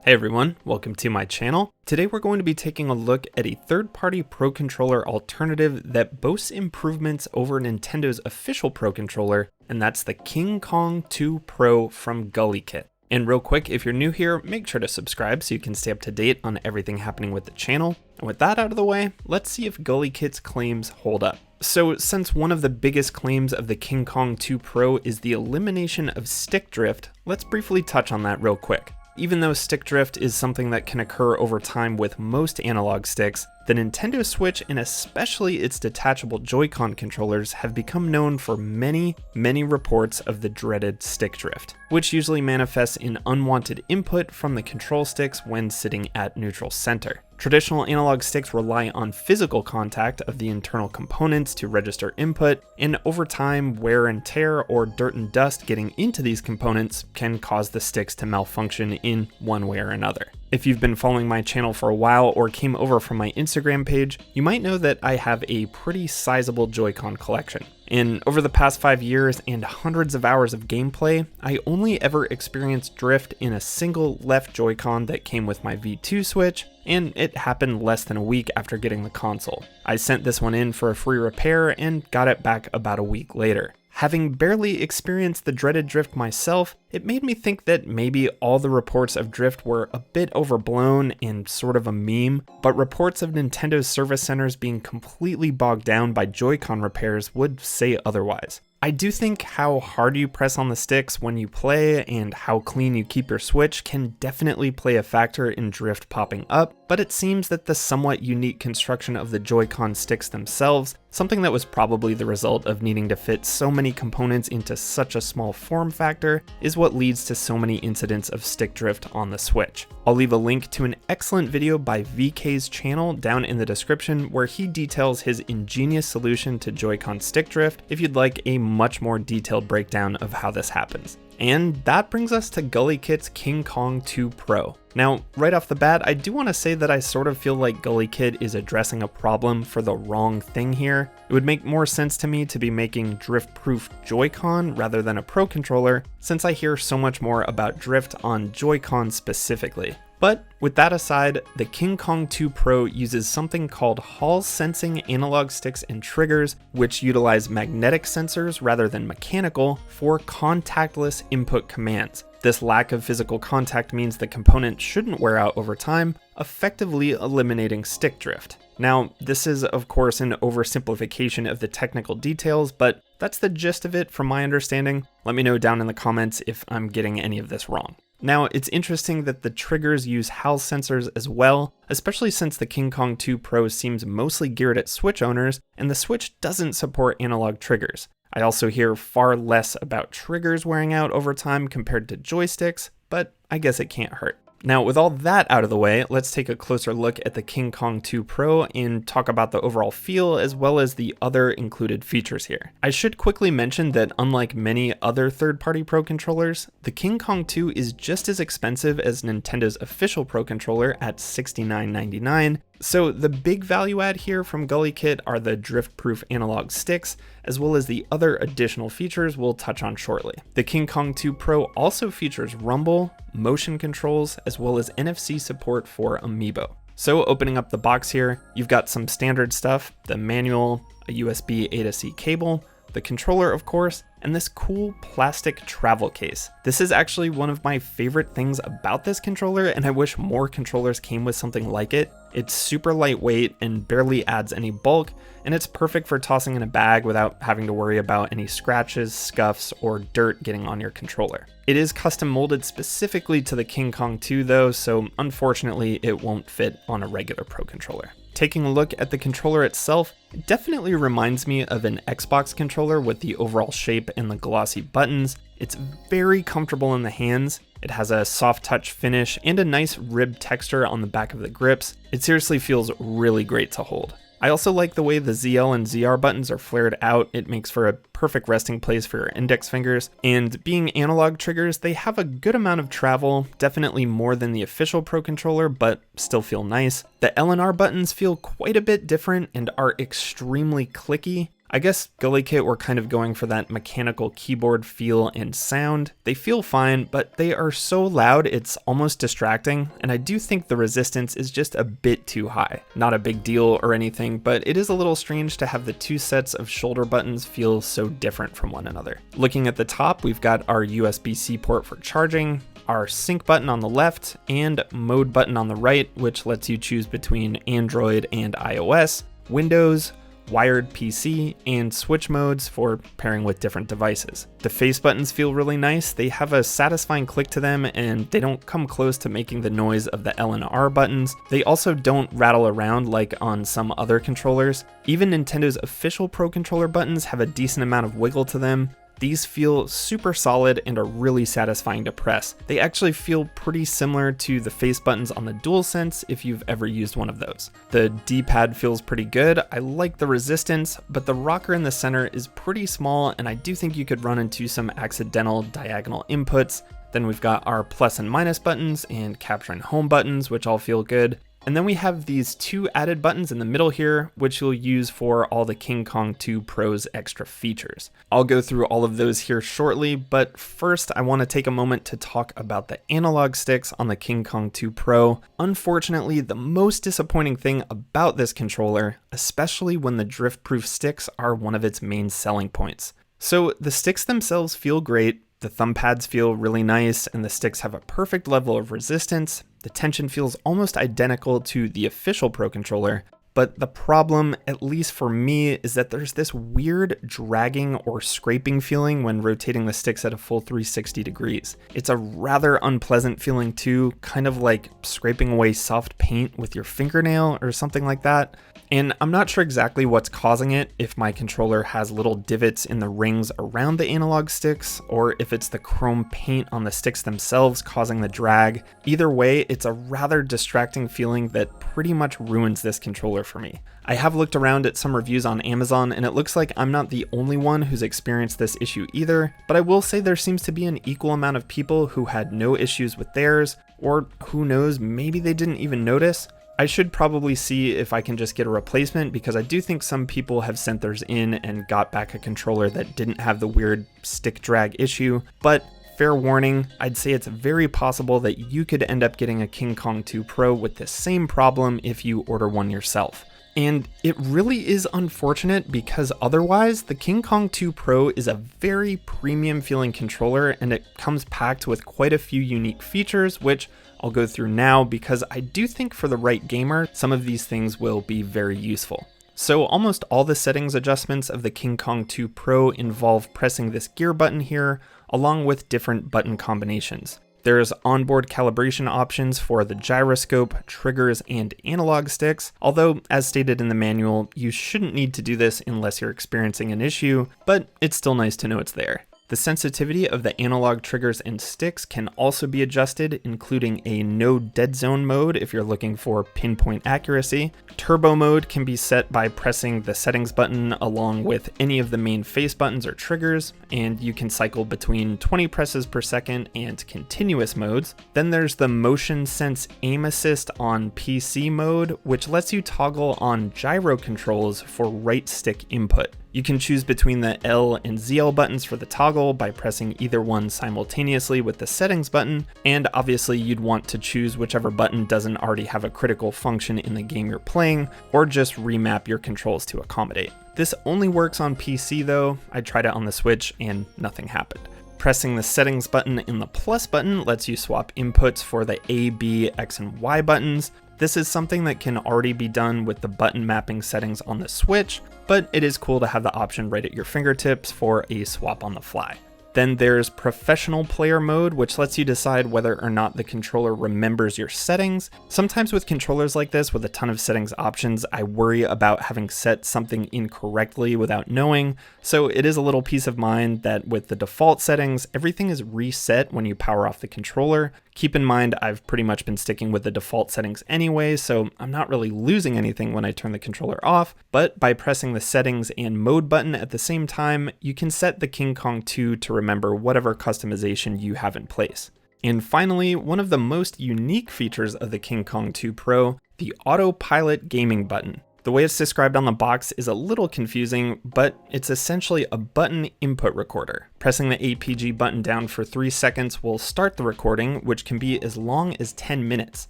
Hey everyone, welcome to my channel. Today we're going to be taking a look at a third-party Pro Controller alternative that boasts improvements over Nintendo's official Pro Controller, and that's the KingKong 2 Pro from GuliKit. And real quick, if you're new here, make sure to subscribe so you can stay up to date on everything happening with the channel. And with that out of the way, let's see if GuliKit's claims hold up. So since one of the biggest claims of the KingKong 2 Pro is the elimination of stick drift, let's briefly touch on that real quick. Even though stick drift is something that can occur over time with most analog sticks, the Nintendo Switch and especially its detachable Joycon controllers have become known for many reports of the dreaded stick drift, which usually manifests in unwanted input from the control sticks when sitting at neutral center. Traditional analog sticks rely on physical contact of the internal components to register input, and over time, wear and tear or dirt and dust getting into these components can cause the sticks to malfunction in one way or another. If you've been following my channel for a while or came over from my Instagram page, you might know that I have a pretty sizable Joy-Con collection. And over the past 5 years and hundreds of hours of gameplay, I only ever experienced drift in a single left Joy-Con that came with my V2 Switch, and it happened less than a week after getting the console. I sent this one in for a free repair and got it back about a week later. Having barely experienced the dreaded drift myself, it made me think that maybe all the reports of drift were a bit overblown and sort of a meme, but reports of Nintendo's service centers being completely bogged down by Joy-Con repairs would say otherwise. I do think how hard you press on the sticks when you play and how clean you keep your Switch can definitely play a factor in drift popping up, but it seems that the somewhat unique construction of the Joy-Con sticks themselves, something that was probably the result of needing to fit so many components into such a small form factor, is what leads to so many incidents of stick drift on the Switch. I'll leave a link to an excellent video by VK's channel down in the description where he details his ingenious solution to Joy-Con stick drift if you'd like a much more detailed breakdown of how this happens. And that brings us to GuliKit's KingKong 2 Pro. Now, right off the bat, I do want to say that I sort of feel like GuliKit is addressing a problem for the wrong thing here. It would make more sense to me to be making drift-proof Joy-Con rather than a Pro Controller, since I hear so much more about drift on Joy-Con specifically. But with that aside, the KingKong 2 Pro uses something called Hall sensing analog sticks and triggers, which utilize magnetic sensors rather than mechanical for contactless input commands. This lack of physical contact means the component shouldn't wear out over time, effectively eliminating stick drift. Now, this is of course an oversimplification of the technical details, but that's the gist of it from my understanding. Let me know down in the comments if I'm getting any of this wrong. Now, it's interesting that the triggers use Hall sensors as well, especially since the KingKong 2 Pro seems mostly geared at Switch owners, and the Switch doesn't support analog triggers. I also hear far less about triggers wearing out over time compared to joysticks, but I guess it can't hurt. Now, with all that out of the way, let's take a closer look at the KingKong 2 Pro and talk about the overall feel as well as the other included features here. I should quickly mention that unlike many other third-party Pro Controllers, the KingKong 2 is just as expensive as Nintendo's official Pro Controller at $69.99. So the big value add here from GuliKit are the drift-proof analog sticks, as well as the other additional features we'll touch on shortly. The KingKong 2 Pro also features rumble, motion controls, as well as NFC support for Amiibo. So opening up the box here, you've got some standard stuff, the manual, a USB A to C cable, the controller of course, and this cool plastic travel case. This is actually one of my favorite things about this controller, and I wish more controllers came with something like it. It's super lightweight and barely adds any bulk, and it's perfect for tossing in a bag without having to worry about any scratches, scuffs, or dirt getting on your controller. It is custom molded specifically to the KingKong 2 though, so unfortunately it won't fit on a regular Pro Controller. Taking a look at the controller itself, it definitely reminds me of an Xbox controller with the overall shape and the glossy buttons. It's very comfortable in the hands. It has a soft touch finish and a nice ribbed texture on the back of the grips. It seriously feels really great to hold. I also like the way the ZL and ZR buttons are flared out. It makes for a perfect resting place for your index fingers. And being analog triggers, they have a good amount of travel, definitely more than the official Pro Controller, but still feel nice. The L and R buttons feel quite a bit different and are extremely clicky. I guess GuliKit were kind of going for that mechanical keyboard feel and sound. They feel fine, but they are so loud it's almost distracting, and I do think the resistance is just a bit too high. Not a big deal or anything, but it is a little strange to have the two sets of shoulder buttons feel so different from one another. Looking at the top, we've got our USB-C port for charging, our sync button on the left, and mode button on the right, which lets you choose between Android and iOS, Windows, wired PC, and switch modes for pairing with different devices. The face buttons feel really nice. They have a satisfying click to them, and they don't come close to making the noise of the L and R buttons. They also don't rattle around like on some other controllers. Even Nintendo's official Pro Controller buttons have a decent amount of wiggle to them. These feel super solid and are really satisfying to press. They actually feel pretty similar to the face buttons on the DualSense if you've ever used one of those. The D-pad feels pretty good. I like the resistance, but the rocker in the center is pretty small, and I do think you could run into some accidental diagonal inputs. Then we've got our plus and minus buttons and capture and home buttons, which all feel good. And then we have these two added buttons in the middle here, which you'll use for all the KingKong 2 Pro's extra features. I'll go through all of those here shortly, but first I want to take a moment to talk about the analog sticks on the KingKong 2 Pro. Unfortunately, the most disappointing thing about this controller, especially when the drift-proof sticks are one of its main selling points. So the sticks themselves feel great, the thumb pads feel really nice, and the sticks have a perfect level of resistance. The tension feels almost identical to the official Pro Controller, but the problem, at least for me, is that there's this weird dragging or scraping feeling when rotating the sticks at a full 360 degrees. It's a rather unpleasant feeling too, kind of like scraping away soft paint with your fingernail or something like that. And I'm not sure exactly what's causing it, if my controller has little divots in the rings around the analog sticks, or if it's the chrome paint on the sticks themselves causing the drag. Either way, it's a rather distracting feeling that pretty much ruins this controller for me. I have looked around at some reviews on Amazon, and it looks like I'm not the only one who's experienced this issue either, but I will say there seems to be an equal amount of people who had no issues with theirs, or who knows, maybe they didn't even notice. I should probably see if I can just get a replacement, because I do think some people have sent theirs in and got back a controller that didn't have the weird stick drag issue, but fair warning, I'd say it's very possible that you could end up getting a KingKong 2 Pro with the same problem if you order one yourself. And it really is unfortunate, because otherwise the KingKong 2 Pro is a very premium feeling controller, and it comes packed with quite a few unique features, which I'll go through now, because I do think for the right gamer, some of these things will be very useful. So almost all the settings adjustments of the KingKong 2 Pro involve pressing this gear button here, along with different button combinations. There's onboard calibration options for the gyroscope, triggers, and analog sticks, although as stated in the manual, you shouldn't need to do this unless you're experiencing an issue, but it's still nice to know it's there. The sensitivity of the analog triggers and sticks can also be adjusted, including a no dead zone mode if you're looking for pinpoint accuracy. Turbo mode can be set by pressing the settings button along with any of the main face buttons or triggers, and you can cycle between 20 presses per second and continuous modes. Then there's the motion sense aim assist on PC mode, which lets you toggle on gyro controls for right stick input. You can choose between the L and ZL buttons for the toggle by pressing either one simultaneously with the settings button, and obviously you'd want to choose whichever button doesn't already have a critical function in the game you're playing, or just remap your controls to accommodate. This only works on PC though. I tried it on the Switch and nothing happened. Pressing the settings button and the plus button lets you swap inputs for the A, B, X, and Y buttons. This is something that can already be done with the button mapping settings on the Switch, but it is cool to have the option right at your fingertips for a swap on the fly. Then there's professional player mode, which lets you decide whether or not the controller remembers your settings. Sometimes with controllers like this with a ton of settings options, I worry about having set something incorrectly without knowing. So it is a little peace of mind that with the default settings, everything is reset when you power off the controller. Keep in mind, I've pretty much been sticking with the default settings anyway, so I'm not really losing anything when I turn the controller off, but by pressing the settings and mode button at the same time, you can set the KingKong 2 to remember whatever customization you have in place. And finally, one of the most unique features of the KingKong 2 Pro, the autopilot gaming button. The way it's described on the box is a little confusing, but it's essentially a button input recorder. Pressing the APG button down for 3 seconds will start the recording, which can be as long as 10 minutes.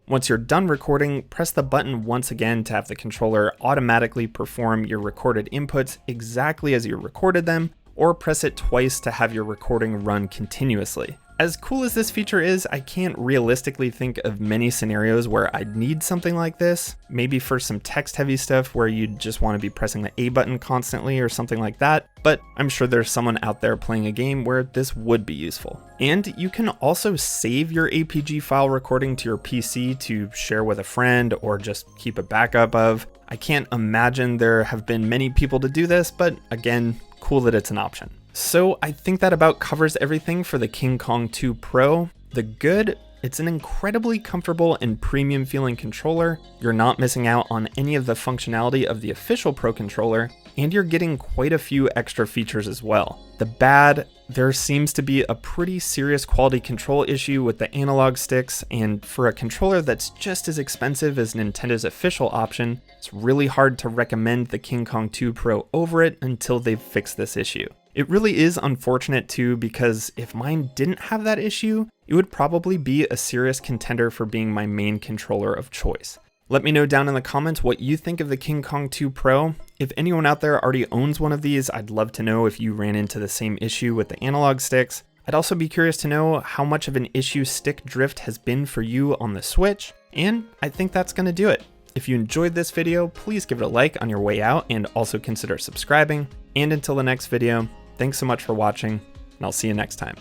Once you're done recording, press the button once again to have the controller automatically perform your recorded inputs exactly as you recorded them, or press it twice to have your recording run continuously. As cool as this feature is, I can't realistically think of many scenarios where I'd need something like this. Maybe for some text-heavy stuff where you'd just want to be pressing the A button constantly or something like that, but I'm sure there's someone out there playing a game where this would be useful. And you can also save your APG file recording to your PC to share with a friend or just keep a backup of. I can't imagine there have been many people to do this, but again, cool that it's an option. So I think that about covers everything for the KingKong 2 Pro. The good, it's an incredibly comfortable and premium feeling controller. You're not missing out on any of the functionality of the official Pro controller, and you're getting quite a few extra features as well. The bad, there seems to be a pretty serious quality control issue with the analog sticks, and for a controller that's just as expensive as Nintendo's official option, it's really hard to recommend the KingKong 2 Pro over it until they've fixed this issue. It really is unfortunate too, because if mine didn't have that issue, it would probably be a serious contender for being my main controller of choice. Let me know down in the comments what you think of the KingKong 2 Pro. If anyone out there already owns one of these, I'd love to know if you ran into the same issue with the analog sticks. I'd also be curious to know how much of an issue stick drift has been for you on the Switch, and I think that's going to do it. If you enjoyed this video, please give it a like on your way out and also consider subscribing. And until the next video, thanks so much for watching, and I'll see you next time.